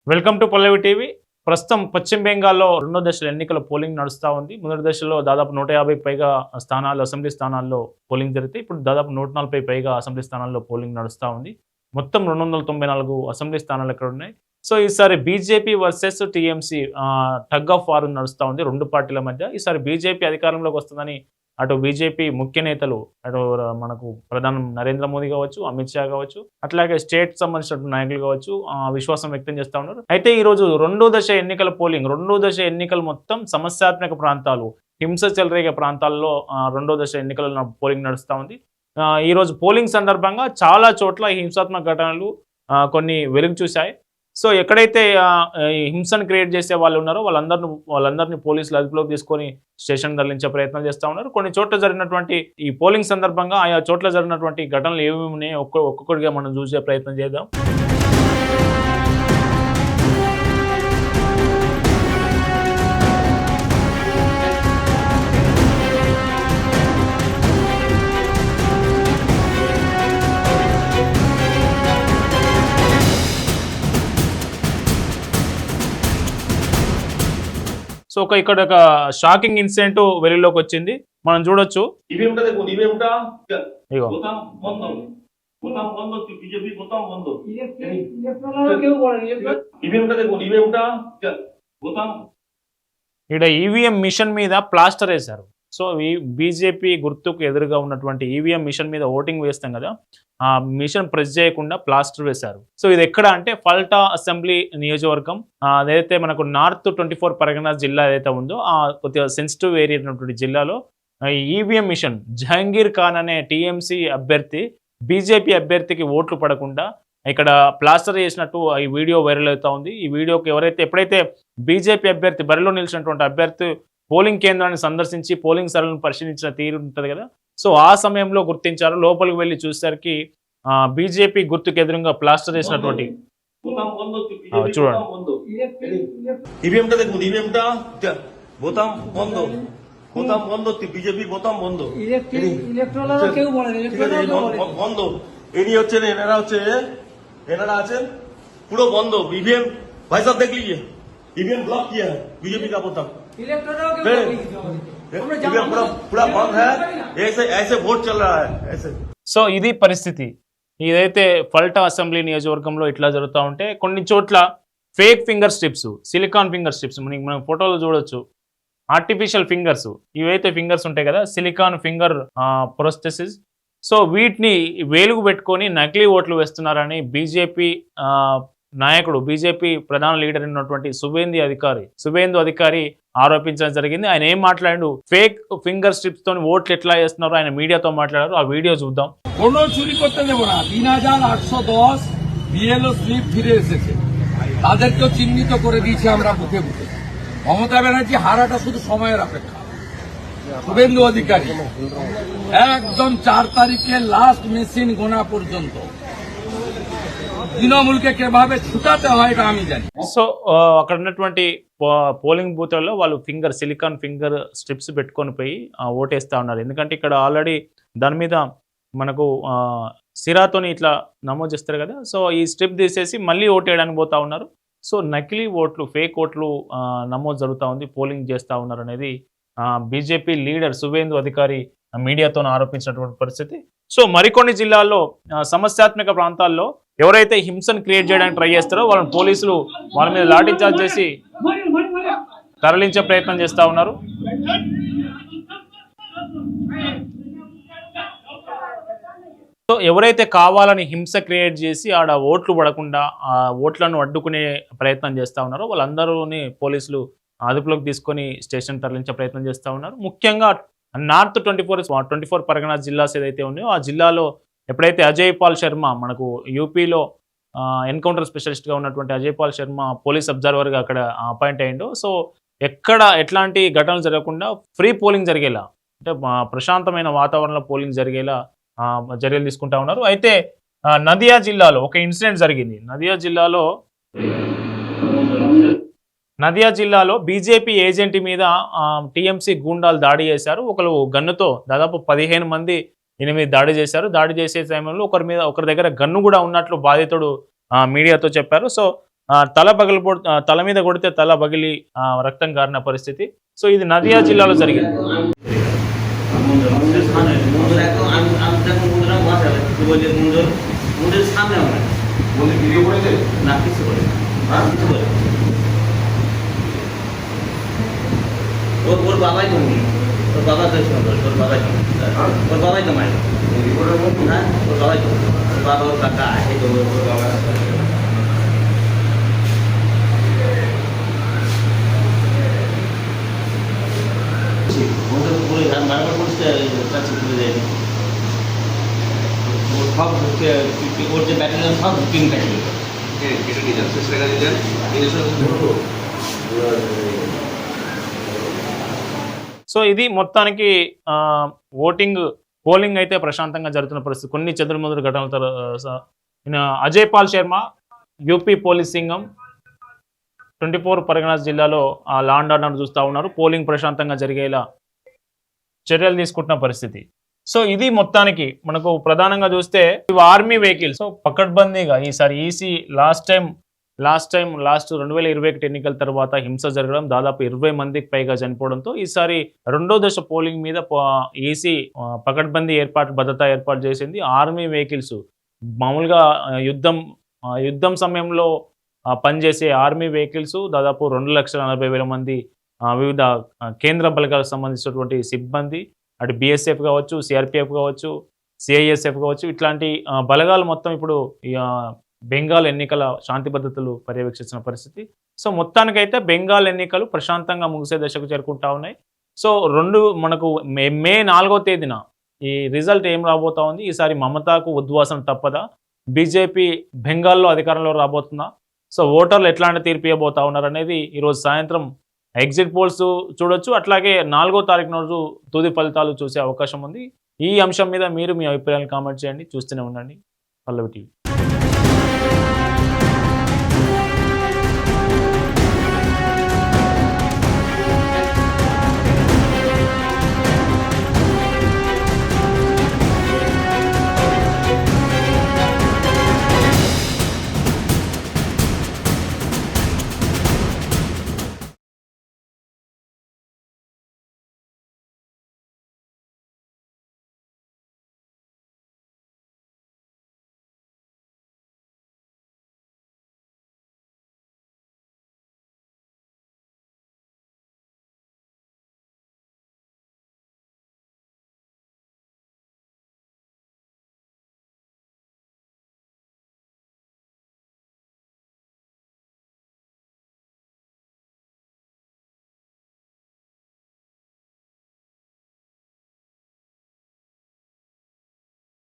Welcome to Pallavi TV. ప్రస్తుతం పశ్చిమ బెంగాల్లో రెండో దశల ఎన్నికల పోలింగ్ నడుస్తూ ఉంది. మొదటి దశలో దాదాపు 150 పైగా స్థానాలు అసెంబ్లీ స్థానాల్లో పోలింగ్ జరిగితే ఇప్పుడు దాదాపు 140 పైగా అసెంబ్లీ స్థానాల్లో పోలింగ్ నడుస్తూ ఉంది. మొత్తం 294 అసెంబ్లీ స్థానాలు ఎక్కడ ఉన్నాయి. సో ఈసారి BJP versus TMC tug of war నడుస్తూ ఉంది రెండు పార్టీల మధ్య. ఈసారి బీజేపీ అధికారంలోకి వస్తుందని అటు బీజేపీ ముఖ్య నేతలు, అటు మనకు ప్రధాని నరేంద్ర మోదీ కావచ్చు, అమిత్ షా కావచ్చు, అట్లాగే స్టేట్ సంబంధించిన నాయకులు కావచ్చు విశ్వాసం వ్యక్తం చేస్తూ ఉన్నారు. అయితే ఈ రోజు రెండో దశ ఎన్నికలు మొత్తం సమస్యాత్మక ప్రాంతాలు, హింస చెలరేగే ప్రాంతాల్లో రెండో దశ ఎన్నికల పోలింగ్ నడుస్తూ ఉంది. ఈ రోజు పోలింగ్ సందర్భంగా చాలా చోట్ల హింసాత్మక ఘటనలు కొన్ని వెలుగు చూశాయి. సో ఎక్కడైతే హింసను క్రియేట్ చేసే వాళ్ళు ఉన్నారో వాళ్ళందరినీ పోలీసులు అదుపులోకి తీసుకొని స్టేషన్ తరలించే ప్రయత్నం చేస్తూ ఉన్నారు. కొన్ని చోట్ల జరిగినటువంటి ఈ పోలింగ్ సందర్భంగా ఆయా చోట్ల జరిగినటువంటి ఘటనలు ఏమేమి ఉన్నాయో ఒక్కొక్కటిగా మనం చూసే ప్రయత్నం చేద్దాం. సో ఇక్కడ ఒక షాకింగ్ ఇన్సిడెంట్ వెలుగులోకి వచ్చింది, మనం చూడొచ్చు. ఇక్కడ ఈవీఎం మిషన్ మీద ప్లాస్టర్ వేశారు. సో ఈ బీజేపీ గుర్తుకు ఎదురుగా ఉన్నటువంటి ఈవీఎం మిషన్ మీద ఓటింగ్ వేస్తాం కదా, ఆ మిషన్ ప్రెస్ చేయకుండా ప్లాస్టర్ వేశారు. సో ఇది ఎక్కడ అంటే ఫల్టా అసెంబ్లీ నియోజకవర్గం, అదైతే మనకు నార్త్ 24 పరగనా జిల్లా ఏదైతే ఉందో ఆ కొద్దిగా సెన్సిటివ్ ఏరియా ఉన్నటువంటి జిల్లాలో ఈవీఎం మిషన్ జహంగీర్ ఖాన్ అనే టీఎంసీ అభ్యర్థి బీజేపీ అభ్యర్థికి ఓట్లు పడకుండా ఇక్కడ ప్లాస్టర్ చేసినట్టు ఈ వీడియో వైరల్ అవుతా ఉంది. ఈ వీడియోకి ఎప్పుడైతే బీజేపీ అభ్యర్థి బరిలో నిలిచినటువంటి అభ్యర్థి పోలింగ్ కేంద్రాన్ని సందర్శించి పోలింగ్ సరళిని పరిశీలించిన తీరు ఉంటుంది కదా, సో ఆ సమయంలో గుర్తించారు. లోపలికి వెళ్ళి చూసేసరికి బీజేపీ గుర్తుకు ఎదురుగా ప్లాస్టర్ చేసినటువంటి পুরো বন্ধ ইভিএম ভাই সাহেব দেখ लीजिए ईवीएम ब्लॉक किया है बीजेपी का बोतम पूरा बंद है, ऐसे वोट चल रहा है ऐसे. సో ఇది పరిస్థితి. ఇదైతే ఫల్టా అసెంబ్లీ నియోజకవర్గంలో ఇట్లా జరుగుతూ ఉంటే కొన్ని చోట్ల fake finger strips, silicon finger strips మనం ఫోటోలో చూడొచ్చు. ఆర్టిఫిషియల్ ఫింగర్స్, ఇవైతే ఫింగర్స్ ఉంటాయి కదా, సిలికాన్ ఫింగర్ ప్రొస్థెసిస్. సో వీటిని వేలుగు పెట్టుకొని నకిలీ ఓట్లు వేస్తున్నారని బీజేపీ నాయకుడు, బీజేపీ ప్రధాన లీడర్ అయినటువంటి సువేందు అధికారి ఆరోపించడం జరిగింది. ఆయన ఏం మాట్లాడు, ఫేక్ ఫింగర్ స్ట్రిప్స్ తో ఓట్లు ఎట్లా వేస్తున్నారో ఆయన మీడియాతో మాట్లాడారు. ఆ వీడియో చూద్దాం. কোনো চুরি করতে দেব না। 3810 বিএলও স্লিপ ফিরে এসেছে, তাদেরকেও চিহ্নিত করে দিয়েছি আমরা বুথে বুথে। মমতা ব্যানার্জি হারাটা শুধু সময়ের অপেক্ষা। শুভেন্দু অধিকারী একদম 4 তারিখে লাস্ট মেশিন গোনা পর্যন্ত তৃণমূলকে কিভাবে ছুটাতে হয় এটা আমি জানি। సో అక్కడ ఉన్నటువంటి పోలింగ్ బూత్లలో వాళ్ళు సిలికాన్ ఫింగర్ స్ట్రిప్స్ పెట్టుకొని పోయి ఓటేస్తా ఉన్నారు. ఎందుకంటే ఇక్కడ ఆల్రెడీ దాని మీద మనకు సిరాతోని ఇట్లా నమోదు చేస్తారు కదా, సో ఈ స్ట్రిప్ తీసేసి మళ్ళీ ఓటేయడానికి పోతా ఉన్నారు. సో నకిలీ ఓట్లు, ఫేక్ ఓట్లు నమోదు జరుగుతూ ఉంది, పోలింగ్ చేస్తూ ఉన్నారు అనేది బీజేపీ లీడర్ సువేందు అధికారి మీడియాతో ఆరోపించినటువంటి పరిస్థితి. సో మరికొన్ని జిల్లాల్లో సమస్యాత్మక ప్రాంతాల్లో ఎవరైతే హింసను క్రియేట్ చేయడానికి ట్రై చేస్తారో వాళ్ళని పోలీసులు వాళ్ళ మీద లాఠీ చార్జ్ చేసి తరలించే ప్రయత్నం చేస్తూ ఉన్నారు. సో ఎవరైతే కావాలని హింస క్రియేట్ చేసి ఆడ ఓట్లు పడకుండా ఆ ఓట్లను అడ్డుకునే ప్రయత్నం చేస్తూ ఉన్నారో వాళ్ళందరూని పోలీసులు అదుపులోకి తీసుకొని స్టేషన్ తరలించే ప్రయత్నం చేస్తూ ఉన్నారు. ముఖ్యంగా నార్త్ 24 పరగనా జిల్లాస్ ఏదైతే ఉన్నాయో ఆ జిల్లాలో ఎప్పుడైతే అజయ్ పాల్ శర్మ మనకు యూపీలో ఎన్కౌంటర్ స్పెషలిస్ట్గా ఉన్నటువంటి అజయ్ పాల్ శర్మ పోలీస్ అబ్జర్వర్గా అక్కడ అపాయింట్ అయ్యిండో, సో ఎట్లాంటి ఘటనలు జరగకుండా ఫ్రీ పోలింగ్ జరిగేలా, అంటే ప్రశాంతమైన వాతావరణంలో పోలింగ్ జరిగేలా చర్యలు తీసుకుంటా ఉన్నారు. అయితే నదియా జిల్లాలో ఒక ఇన్సిడెంట్ జరిగింది. నదియా జిల్లాలో బీజేపీ ఏజెంట్ మీద టీఎంసీ గూండాలు దాడి చేశారు. ఒకరు గన్నుతో దాదాపు 15 మంది 8 దాడి చేశారు. దాడి చేసే సమయంలో ఒకరి దగ్గర గన్ను కూడా ఉన్నట్లు బాధితుడు మీడియాతో చెప్పారు. సో తల మీద కొడితే తల పగిలి రక్తం కారిన పరిస్థితి. సో ఇది నదియా జిల్లాలో జరిగింది. ওর বাবাই জমি, ওর বাবা তো ওর বাবাই জমি, ওর বাবাই জমাই, হ্যাঁ ওর বাবাই জমি, ওর বাবা ওর কাকা এই তো ওর বাবা। ওদের পুরো মারামার করছে কাছে তুলে দেয়নি, ওর সব ওর যে ব্যাটালিয়ন সব টিম ব্যাটালিয়ন এটা নিয়ে যান শেষ রেখা দিয়ে যান సో ఇది మొత్తానికి పోలింగ్ అయితే ప్రశాంతంగా జరుగుతున్న పరిస్థితి. కొన్ని చెదురుమదురు ఘటనలతో అజయ్ పాల్ శర్మ యూపీ పోలీస్ సింగం 24 పరగనాస్ జిల్లాలో లా అండ్ ఆర్డర్ చూస్తూ ఉన్నారు. పోలింగ్ ప్రశాంతంగా జరిగేలా చర్యలు తీసుకుంటున్న పరిస్థితి. సో ఇది మొత్తానికి మనకు ప్రధానంగా చూస్తే ఇవి ఆర్మీ వెహికల్స్. సో పకడ్బందీగా ఈసారి ఈసీ లాస్ట్ 2021 ఎన్నికల తర్వాత హింస జరగడం, దాదాపు 20 మందికి పైగా చనిపోవడంతో ఈసారి రెండో దశ పోలింగ్ మీద ఈసీ పకడ్బందీ భద్రతా ఏర్పాటు చేసింది. ఆర్మీ వెహికల్స్ మామూలుగా యుద్ధం సమయంలో పనిచేసే ఆర్మీ వెహికల్స్ దాదాపు 2,40,000 మంది వివిధ కేంద్ర బలగాలకు సంబంధించినటువంటి సిబ్బంది, అటు బిఎస్ఎఫ్ కావచ్చు, సిఆర్పిఎఫ్ కావచ్చు, సిఐఎస్ఎఫ్ కావచ్చు, ఇట్లాంటి బలగాలు మొత్తం ఇప్పుడు బెంగాల్ ఎన్నికల శాంతి భద్రతలు పర్యవేక్షిస్తున్న పరిస్థితి. సో మొత్తానికైతే బెంగాల్ ఎన్నికలు ప్రశాంతంగా ముగిసే దశకు చేరుకుంటా ఉన్నాయి. సో మనకు మే 4వ తేదీన ఈ రిజల్ట్ ఏం రాబోతా ఉంది, ఈసారి మమతాకు ఉద్వాసన తప్పదా, బీజేపీ బెంగాల్లో అధికారంలో రాబోతుందా, సో ఓటర్లు ఎట్లాంటి తీర్పు ఇవ్వబోతా ఉన్నారు అనేది ఈరోజు సాయంత్రం ఎగ్జిట్ పోల్స్ చూడొచ్చు. అట్లాగే 4వ తారీఖు రోజు తుది ఫలితాలు చూసే అవకాశం ఉంది. ఈ అంశం మీద మీరు మీ అభిప్రాయాలు కామెంట్ చేయండి. చూస్తూనే ఉండండి పల్లవి టీవీ.